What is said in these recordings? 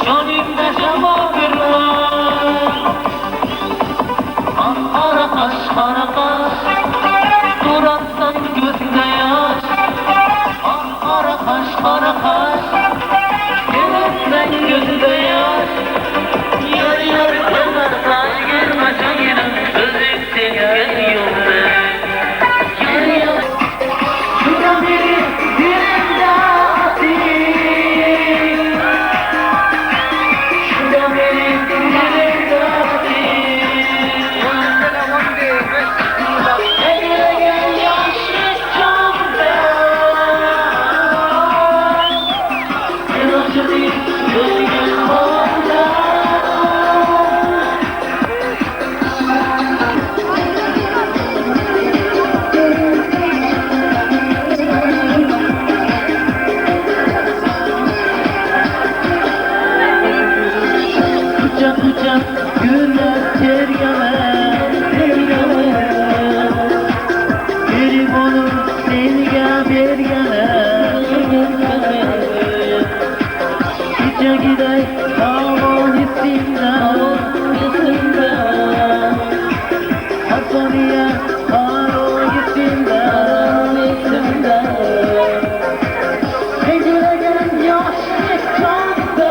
Canımda şababır var. Kara kaş, kara kaş, durattan gözünde yaş. Kara kaş, kara kaş, durattan gözünde yaş. Yar yar kenarda girme canım, özüm seni yolda. Yar yar, şura beni dilimde atayım. Şura beni dilimde atayım. Eyle gel yaşlı çamda. Ben açayım gözüm bağda. Kucak kucak güller tergeme, tergeme. Benim olur sevge bergeme, bergeme. Gece gider aman isimden, isimden. Hakkaniye karo isimden, isimden. Eğilen yaşlı çamda.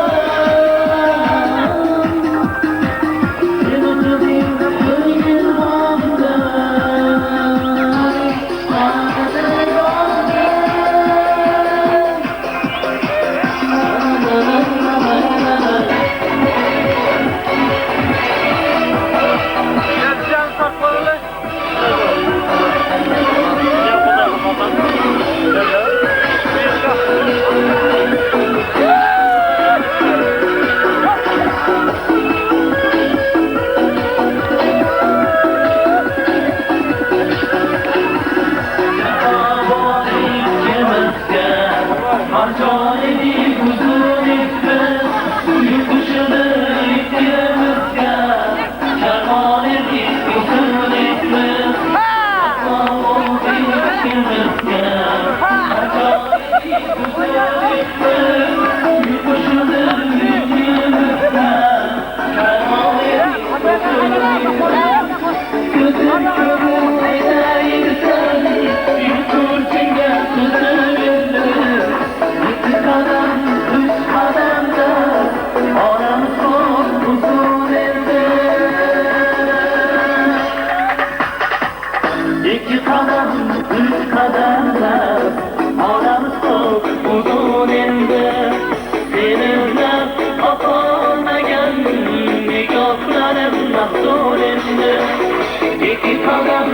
İki kadem, üç kademde aramız çok uzun indi. Seninle kapanmayan nikahlarım nasıl indi. İki kadem